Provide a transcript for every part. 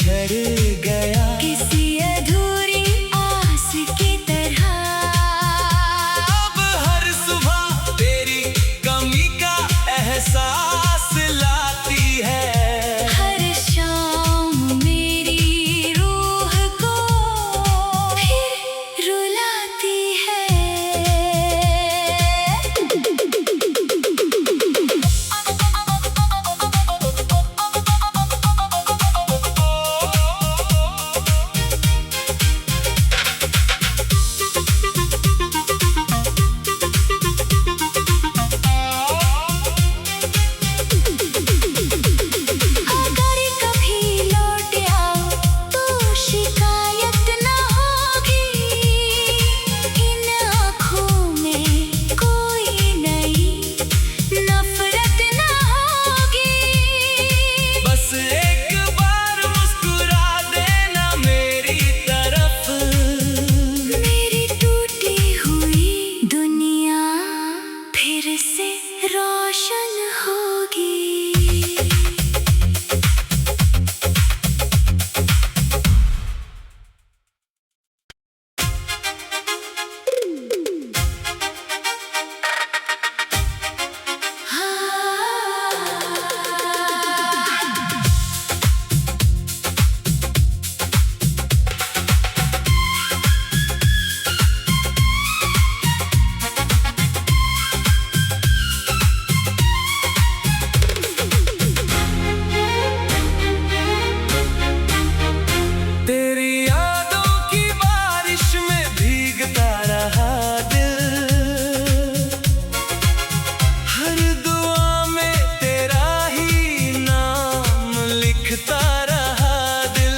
बिछड़ गया किसी अधूरी आस की तरह। अब हर सुबह तेरी कमी का एहसास लाती है। हर शाम मेरी रूह को फिर रुलाती है। अगर कभी लौट आओ तो शिकायत न होगी। इन आँखों में कोई नई नफरत न होगी। बस एक बार मुस्कुरा देना मेरी तरफ। मेरी टूटी हुई दुनिया फिर से रोशन होगी। तेरी यादों की बारिश में भीगता रहा दिल। हर दुआ में तेरा ही नाम लिखता रहा दिल।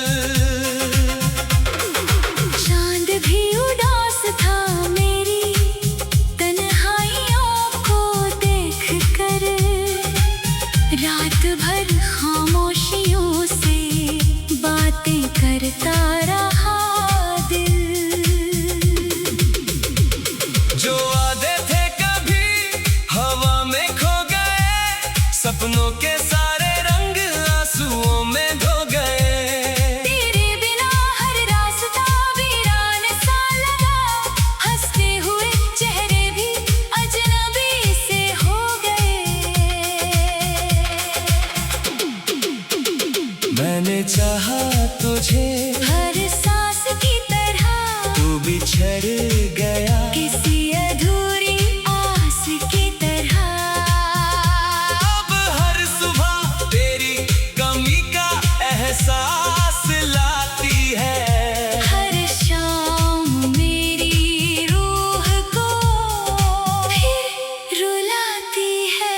चांद भी उदास था मेरी तन्हाइयों को देखकर। रात भर खामोशियों से बातें करता रहा दिल। जो वादे थे कभी हवा में खो गए। सपनों के सारे रंग आंसुओं में धो गए। तेरे बिना हर रास्ता वीरान सा लगा। हंसते हुए चेहरे भी अजनबी से हो गए। मैंने चाहा तुझे हर सांस की तरह तू बिछड़ गया किसी अधूरी आस की तरह। अब हर सुबह तेरी कमी का एहसास लाती है। हर शाम मेरी रूह को फिर रुलाती है।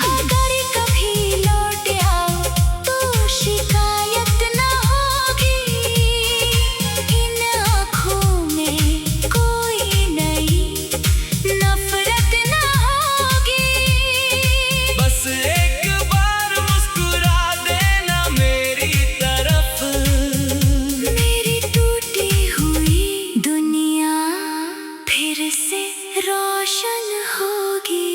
अगर कभी लौट आओ तो शिकायत न होगी। इन आँखों में कोई नई नफरत न होगी। बस एक बार मुस्कुरा देना मेरी तरफ। मेरी टूटी हुई दुनिया फिर से रोशन होगी।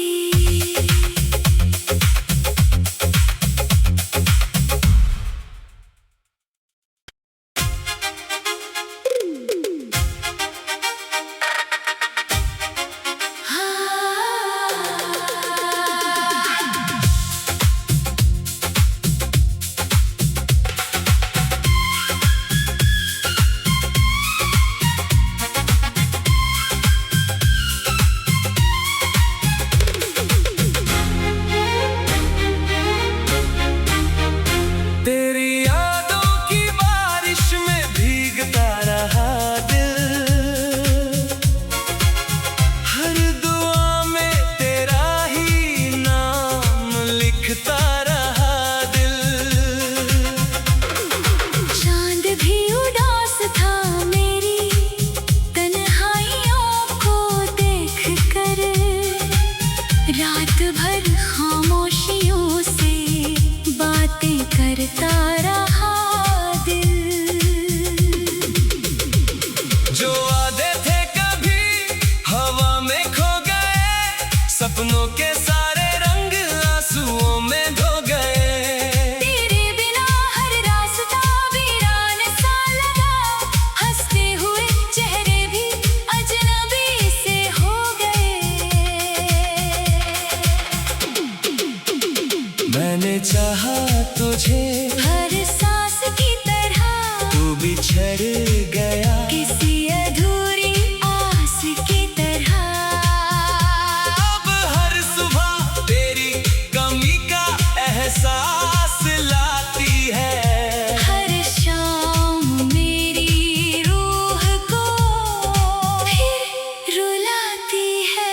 रात भर खामोशियों से बातें करता रहा दिल। जो वादे थे कभी हवा में खो गए, सपनों के सारे रंग आंसुओं में धो गए। तेरे बिना हर रास्ता वीरान सा लगा, हंसते हुए चेहरे भी अजनबी से हो गए। मैंने चाहा तुझे हर सांस की तरह, तू बिछड़ गया किसी अधूरी आस की तरह। अब हर सुबह तेरी कमी का एहसास लाती है। हर शाम मेरी रूह को फिर रुलाती है।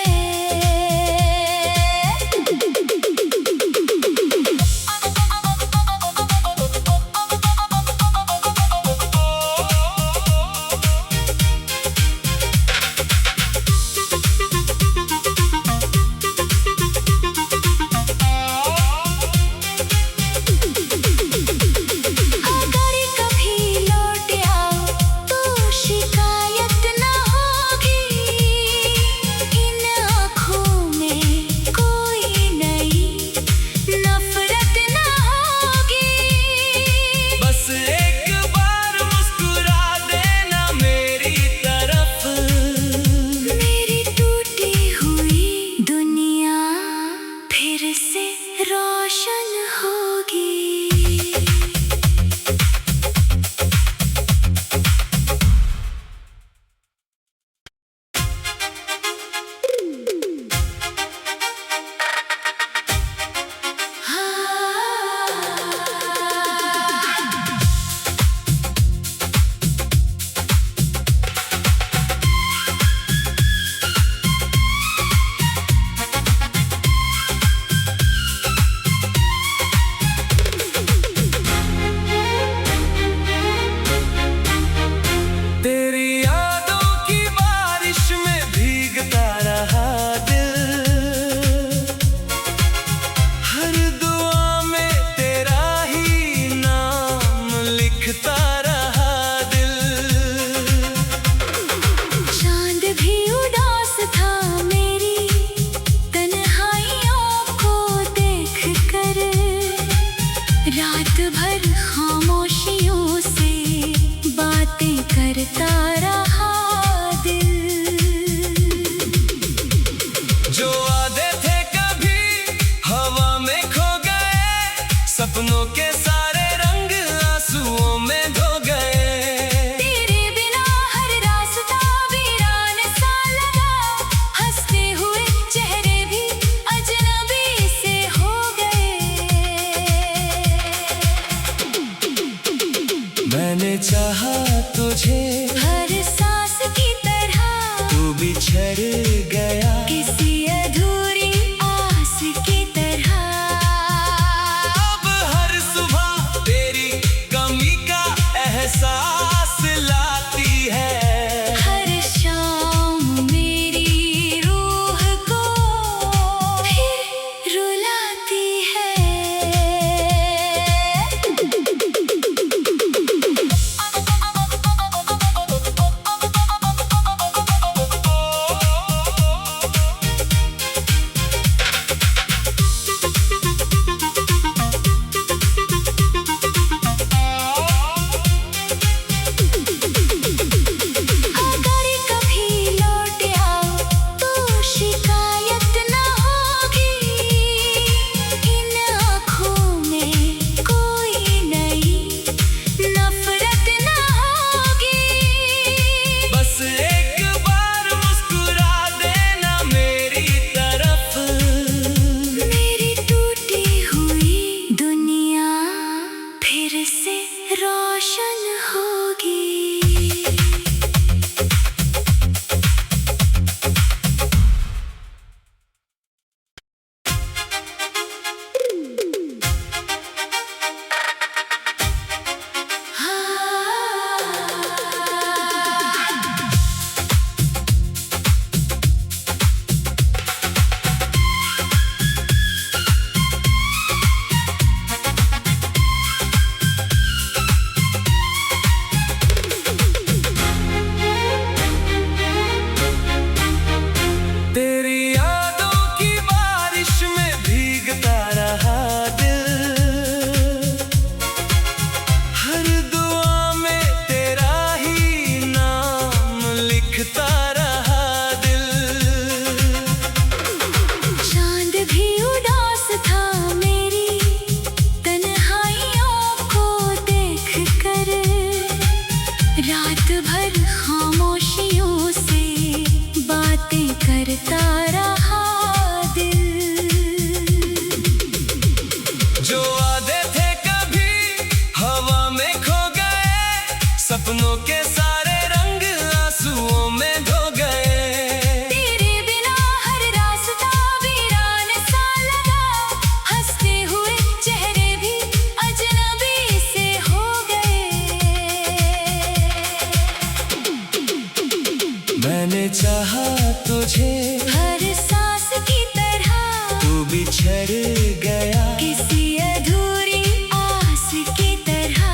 बिछड़ गया किसी अधूरी आस की तरह।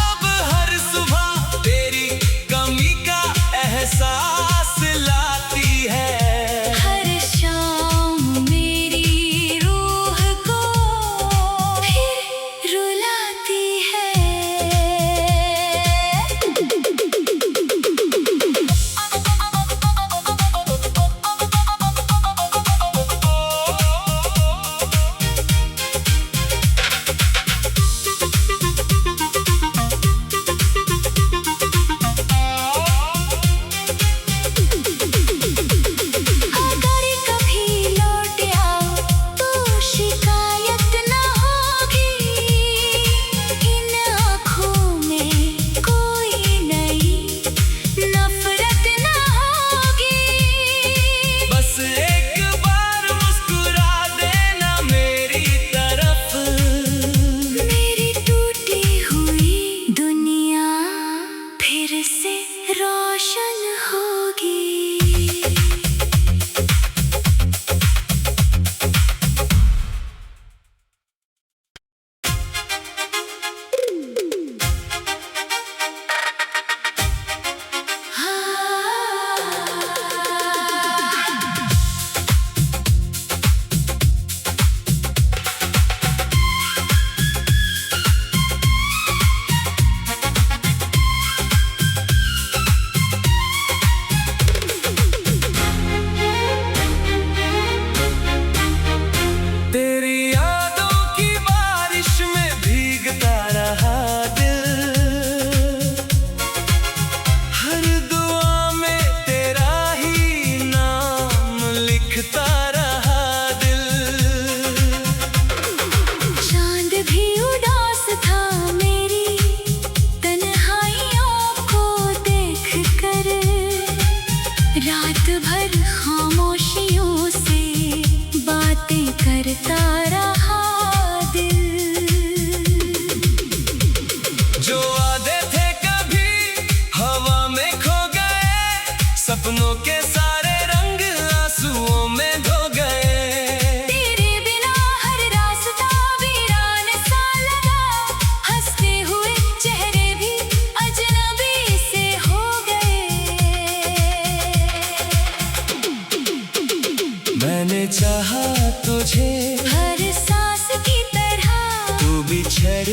अब हर सुबह तेरी कमी का एहसास लाती है। हर शाम मेरी रूह को फिर रुलाती है। अगर कभी लौट आओ तो शिकायत न होगी। इन आँखों में कोई नई नफरत न होगी। बस एक बार मुस्कुरा देना मेरी तरफ। मेरी टूटी हुई दुनिया फिर से रोशन होगी। तेरी यादों की बारिश में भीगता रहा दिल। हर दुआ में तेरा ही नाम लिखता रहा दिल। चांद भी उदास था मेरी तन्हाइयों को देखकर। रात भर खामोशियों से बातें करता रहा दिल। जो वादे थे कभी हवा में खो गए, सपनों के सारे रंग आंसुओं में धो गए। तेरे बिना हर रास्ता वीरान सा लगा। हंसते हुए चेहरे भी अजनबी से हो गए। मैंने चाहा तुझे हर सांस की तरह तू बिछड़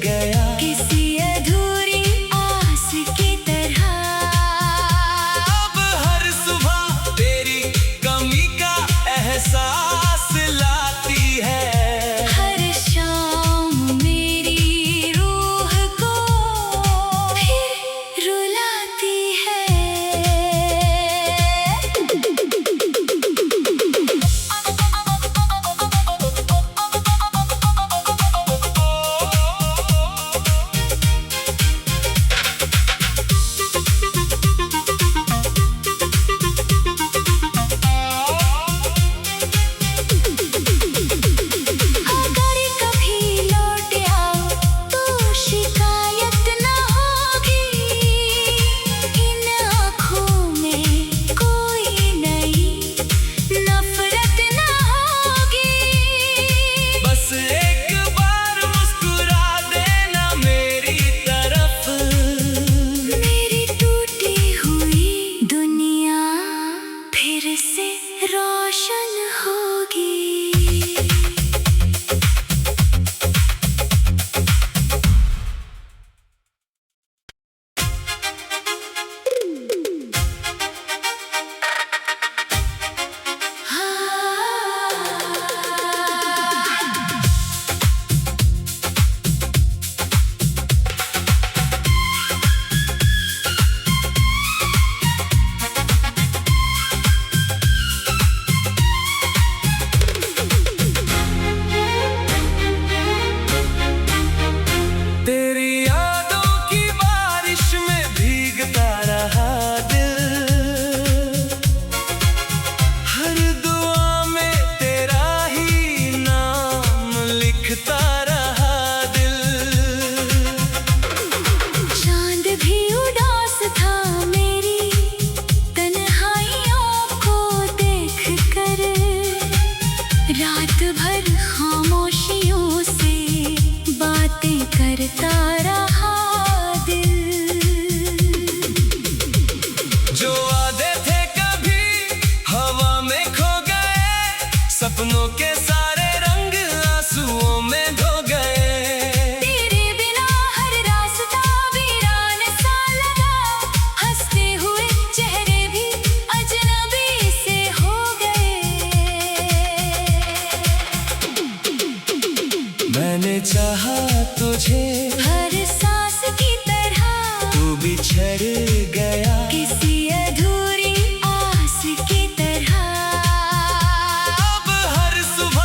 गया किसी अधूरी आस की तरह। अब हर सुबह तेरी कमी का एहसास लाती है। हर शाम मेरी रूह को फिर रुलाती है। अगर कभी लौट आओ तो शिकायत न होगी। इन आँखों में कोई नई नफरत न होगी। बस एक बार मुस्कुरा देना मेरी तरफ। मेरी टूटी हुई दुनिया फिर से रोशन होगी। भर खामोशियों से बातें करता रहा दिल। जो वादे थे कभी हवा में खो गए, सपनों के सारे रंग आंसुओं में धो गए। तेरे बिना हर रास्ता वीरान सा लगा, हंसते हुए चेहरे भी अजनबी से हो गए। मैंने चाहा तुझे हर सांस की तरह, तू बिछड़ गया किसी अधूरी आस की तरह। अब हर सुबह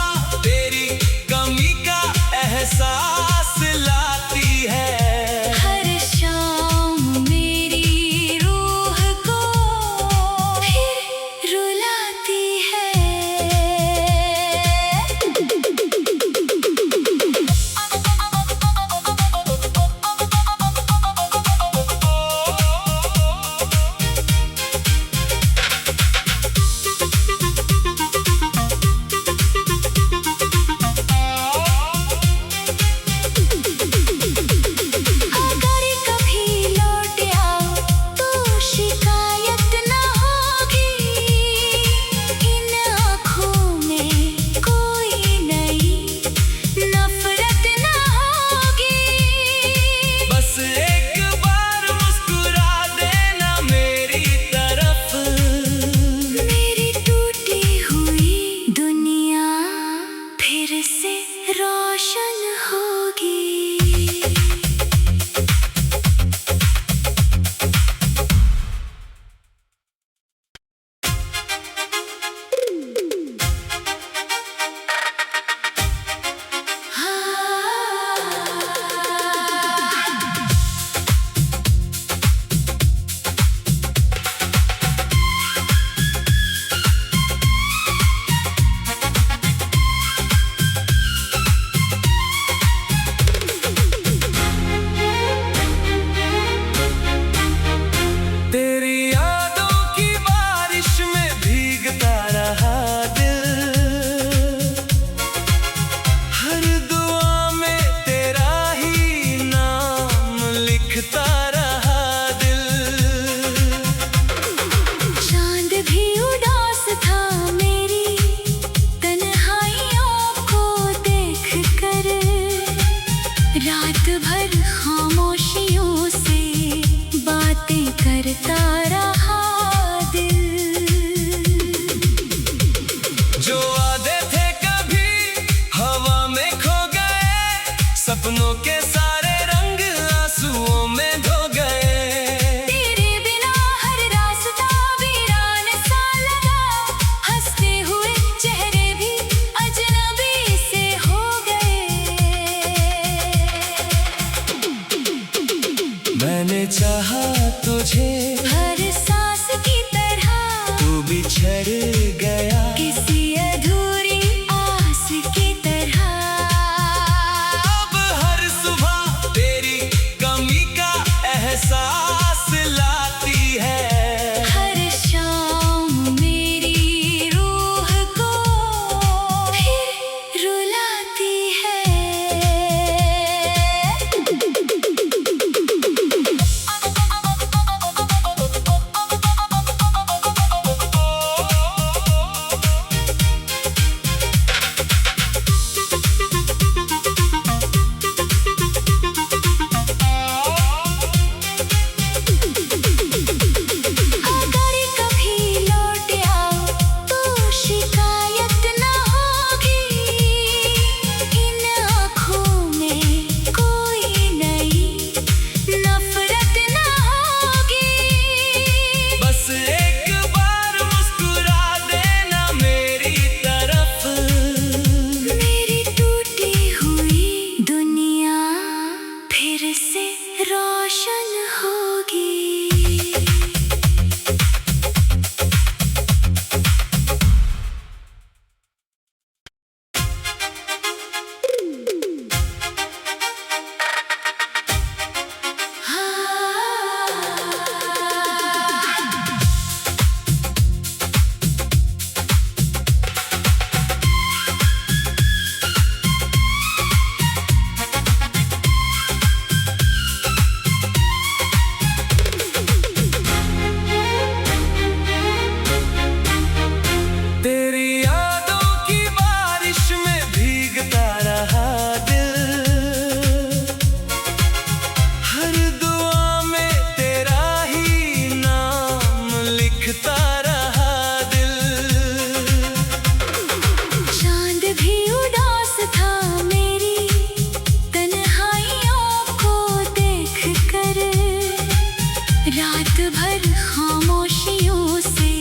रात भर खामोशियों से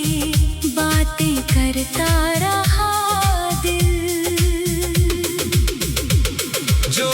बातें करता रहा दिल। जो